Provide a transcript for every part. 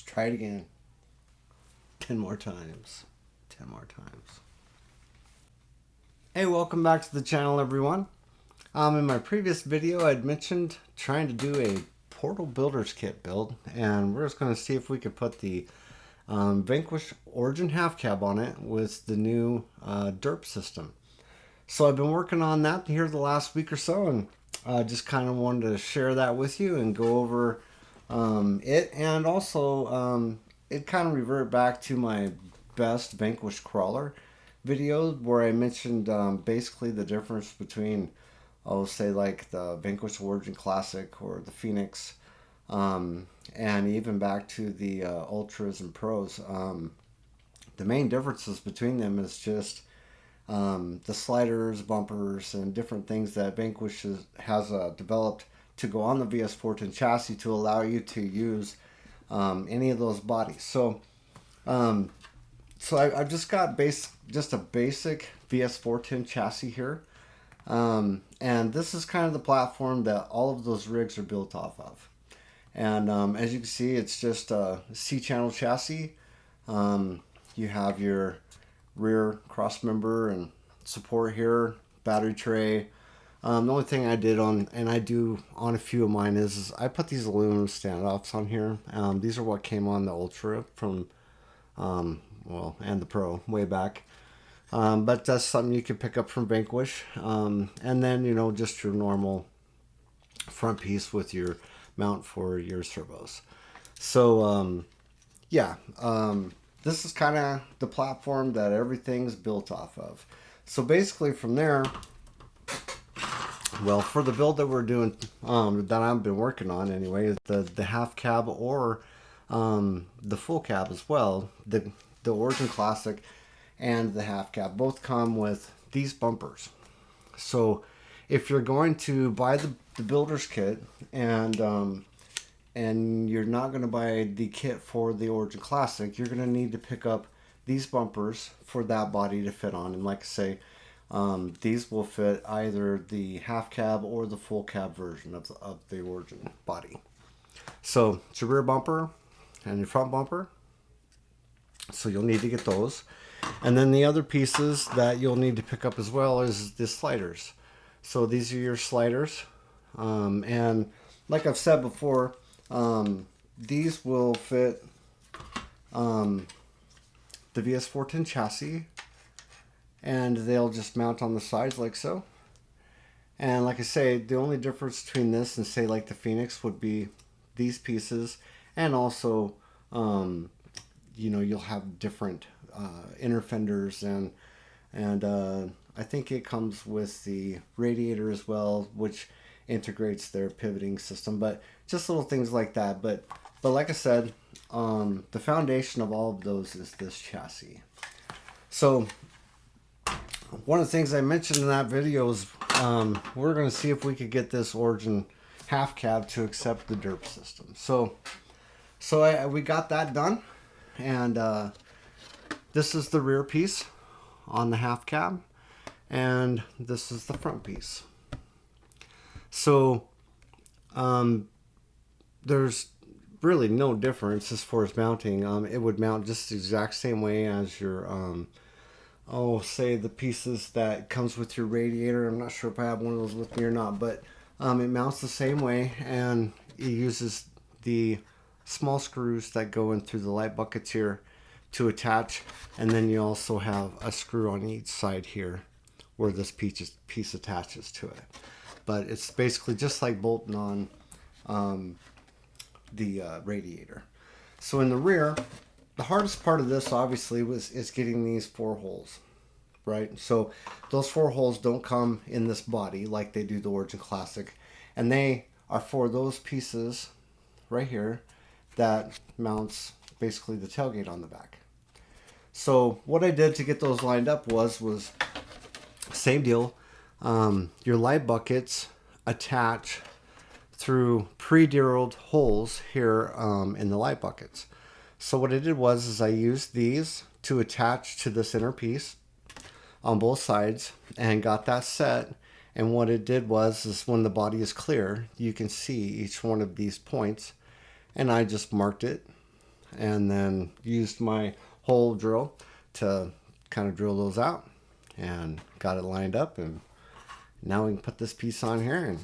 Let's try it again. 10 more times. 10 more times. Hey, welcome back to the channel, everyone. In my previous video, I'd mentioned trying to do a Portal Builder's Kit build, and we're just going to see if we could put the Vanquish Origin half cab on it with the new D.E.R.P system. So I've been working on that here the last week or so, and just kind of wanted to share that with you and go over it, and also it kind of revert back to my best Vanquish crawler video where I mentioned basically the difference between, I'll say, like the Vanquish Origin Classic or the Phoenix, and even back to the Ultras and Pros. The main differences between them is just the sliders, bumpers, and different things that Vanquish has developed to go on the VS410 chassis to allow you to use any of those bodies. So I've just got just a basic VS410 chassis here. And this is kind of the platform that all of those rigs are built off of. And as you can see, it's just a C-channel chassis. You have your rear cross member and support here, battery tray. The only thing I did on, and I do on a few of mine, is I put these aluminum standoffs on here. These are what came on the Ultra from, well, and the Pro way back. But that's something you can pick up from Vanquish. And then, you know, just your normal front piece with your mount for your servos. So, yeah, this is kind of the platform that everything's built off of. So basically from there, well, for the build that we're doing, that I've been working on anyway, is the half cab or the full cab as well. The Origin Classic and the half cab both come with these bumpers. So if you're going to buy the builder's kit and you're not going to buy the kit for the Origin Classic, you're going to need to pick up these bumpers for that body to fit on. And like I say, these will fit either the half cab or the full cab version of the Origin body. So it's your rear bumper and your front bumper. So you'll need to get those. And then the other pieces that you'll need to pick up as well is the sliders. So these are your sliders. And like I've said before, these will fit the VS410 chassis, and they'll just mount on the sides like so. And like I say, the only difference between this and say like the Phoenix would be these pieces, and also you know, you'll have different inner fenders, and I think it comes with the radiator as well, which integrates their pivoting system. But just little things like that. But like I said, the foundation of all of those is this chassis. So one of the things I mentioned in that video is we're going to see if we could get this Origin half cab to accept the D.E.R.P system. So we got that done, and this is the rear piece on the half cab, and this is the front piece. So there's really no difference as far as mounting. It would mount just the exact same way as your say the pieces that comes with your radiator. I'm not sure if I have one of those with me or not, but it mounts the same way, and it uses the small screws that go in through the light buckets here to attach, and then you also have a screw on each side here where this piece attaches to it. But it's basically just like bolting on the radiator. So in the rear, the hardest part of this obviously is getting these 4 holes, right? So those 4 holes don't come in this body like they do the Origin Classic, and they are for those pieces right here that mounts basically the tailgate on the back. So what I did to get those lined up was same deal. Your light buckets attach through pre-drilled holes here in the light buckets. So what I did was I used these to attach to this inner piece on both sides and got that set. And what it did was when the body is clear, you can see each one of these points, and I just marked it and then used my hole drill to kind of drill those out and got it lined up, and now we can put this piece on here,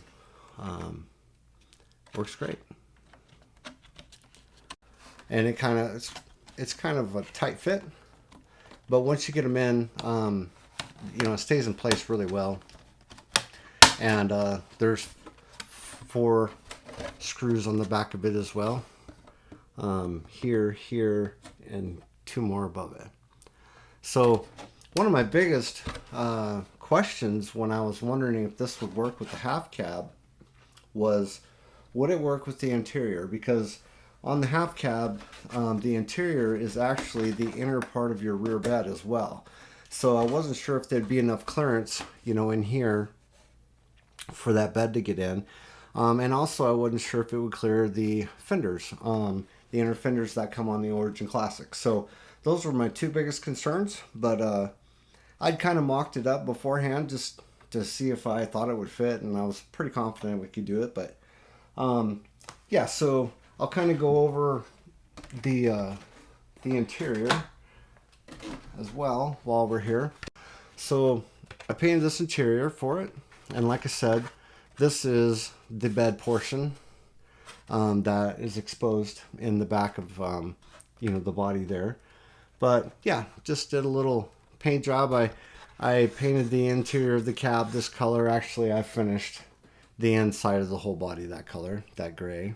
and works great. And it kind of, it's kind of a tight fit, but once you get them in, you know, it stays in place really well. And there's 4 screws on the back of it as well. Here, here, and 2 more above it. So one of my biggest questions when I was wondering if this would work with the half cab was, would it work with the interior? Because on the half cab, the interior is actually the inner part of your rear bed as well. So I wasn't sure if there'd be enough clearance, you know, in here for that bed to get in. And also I wasn't sure if it would clear the fenders, the inner fenders that come on the Origin Classic. So those were my 2 biggest concerns, but I'd kind of mocked it up beforehand just to see if I thought it would fit, and I was pretty confident we could do it. But yeah, so I'll kind of go over the interior as well while we're here. So I painted this interior for it, and like I said, this is the bed portion that is exposed in the back of you know, the body there. But yeah, just did a little paint job. I painted the interior of the cab this color. Actually, I finished the inside of the whole body that color, that gray.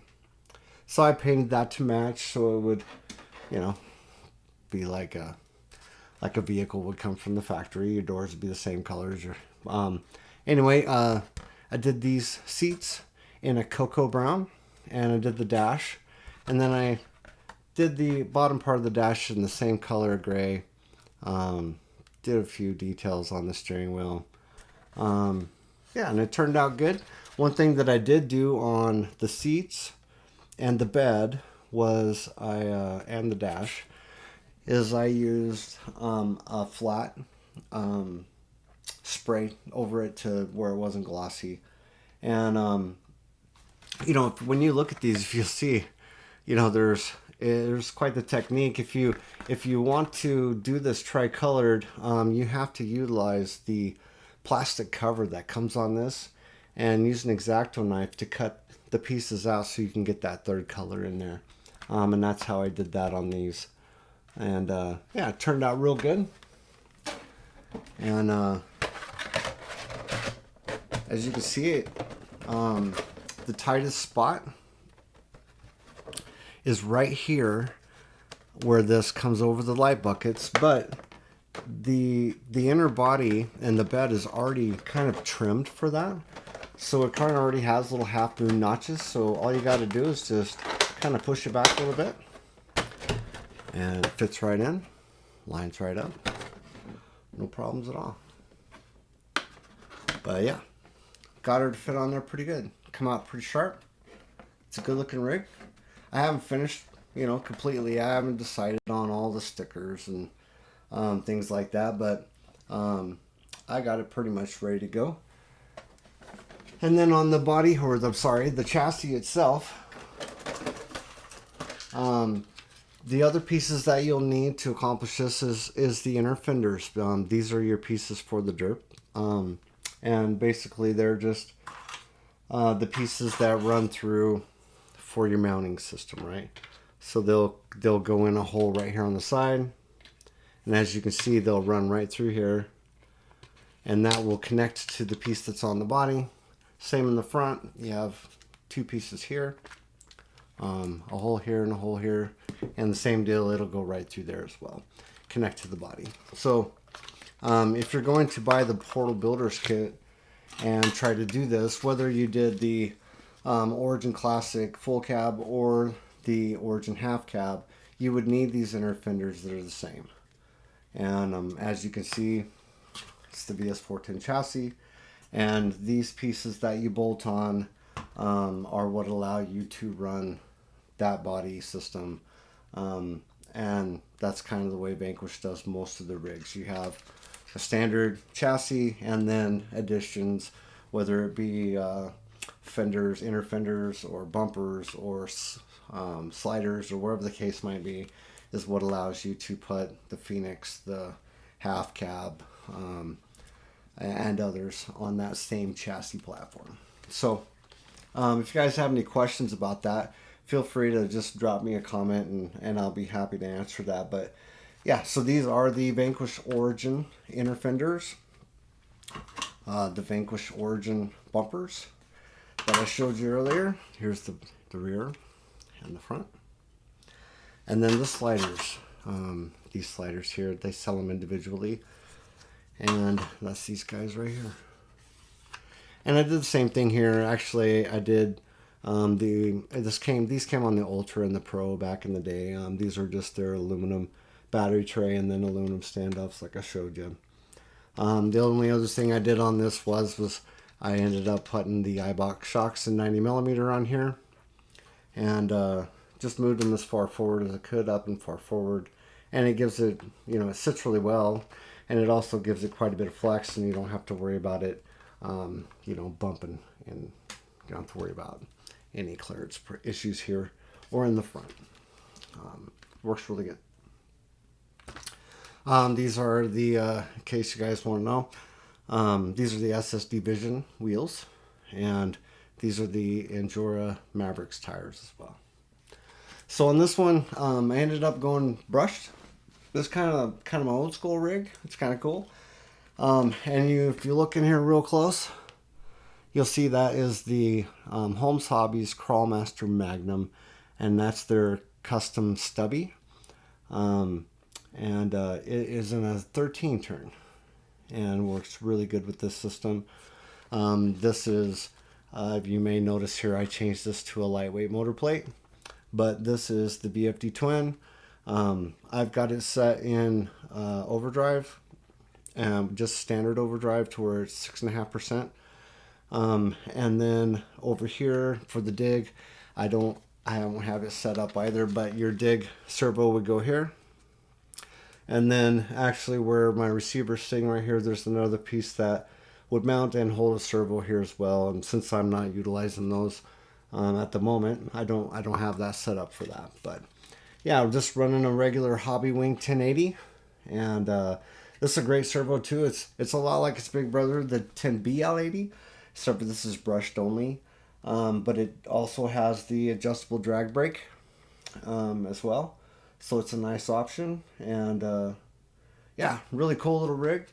So I painted that to match, so it would, you know, be like a vehicle would come from the factory. Your doors would be the same colors. Anyway, I did these seats in a cocoa brown, and I did the dash, and then I did the bottom part of the dash in the same color gray. Did a few details on the steering wheel. Yeah, and it turned out good. One thing that I did do on the seats and the bed was and the dash is I used a flat spray over it to where it wasn't glossy. And you know, when you look at these, you'll see, you know, there's quite the technique. If you want to do this tri-colored, you have to utilize the plastic cover that comes on this and use an X-Acto knife to cut the pieces out so you can get that 3rd color in there. And that's how I did that on these. And yeah, it turned out real good. And as you can see, it the tightest spot is right here where this comes over the light buckets, but the inner body and the bed is already kind of trimmed for that. So it kind of already has little half moon notches. So all you got to do is just kind of push it back a little bit, and it fits right in, lines right up, no problems at all. But yeah, got her to fit on there pretty good. Come out pretty sharp. It's a good looking rig. I haven't finished, you know, completely. I haven't decided on all the stickers and things like that, but I got it pretty much ready to go. And then on the body, or the chassis itself, the other pieces that you'll need to accomplish this is the inner fenders. These are your pieces for the D.E.R.P. And basically they're just the pieces that run through for your mounting system, right? So they'll go in a hole right here on the side, and as you can see, they'll run right through here, and that will connect to the piece that's on the body. Same in the front. You have 2 pieces here, a hole here and a hole here, and the same deal, it'll go right through there as well, connect to the body. So if you're going to buy the Portal Builder's Kit and try to do this, whether you did the Origin Classic full cab or the Origin half cab, you would need these inner fenders that are the same. And as you can see, it's the VS410 chassis, and these pieces that you bolt on are what allow you to run that body system. And that's kind of the way Vanquish does most of the rigs. You have a standard chassis and then additions, whether it be fenders, inner fenders, or bumpers, or sliders or wherever the case might be is what allows you to put the Phoenix, the half cab, and others on that same chassis platform. So if you guys have any questions about that, feel free to just drop me a comment and I'll be happy to answer that. But yeah, so these are the Vanquish Origin inner fenders, the Vanquish Origin bumpers that I showed you earlier. Here's the rear and the front. And then the sliders. These sliders here, they sell them individually. And that's these guys right here. And I did the same thing here. Actually, I did these came on the Ultra and the Pro back in the day. These are just their aluminum battery tray and then aluminum standoffs like I showed you. The only other thing I did on this was I ended up putting the iBox shocks in 90mm on here, and just moved them as far forward as I could, up and far forward, and it gives it, it sits really well, and it also gives it quite a bit of flex, and you don't have to worry about it, bumping, and you don't have to worry about any clearance issues here or in the front. Works really good. These are the, in case you guys want to know, these are the SSD Vision wheels, and these are the Endura Mavericks tires as well. So on this one, I ended up going brushed. This kind of an old school rig. It's kind of cool. And if you look in here real close, you'll see that is the Holmes Hobbies Crawlmaster Magnum, and that's their custom stubby. And it is in a 13 turn and works really good with this system. This is, you may notice here, I changed this to a lightweight motor plate, but this is the VFD Twin. I've got it set in overdrive, just standard overdrive to where it's 6.5%. And then over here for the dig, I don't have it set up either, but your dig servo would go here. And then actually where my receiver's sitting right here, there's another piece that would mount and hold a servo here as well. And since I'm not utilizing those at the moment, I don't have that set up for that. But yeah, I'm just running a regular Hobbywing 1080, and this is a great servo too. It's a lot like its big brother, the 10BL80, except for this is brushed only. But it also has the adjustable drag brake as well. So it's a nice option, and yeah, really cool little rig.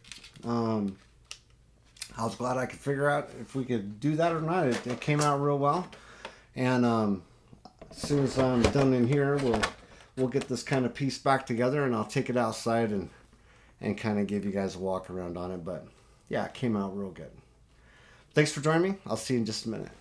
I was glad I could figure out if we could do that or not. It came out real well, and as soon as I'm done in here, we'll get this kind of piece back together, and I'll take it outside and kind of give you guys a walk around on it. But yeah, it came out real good. Thanks for joining me. I'll see you in just a minute.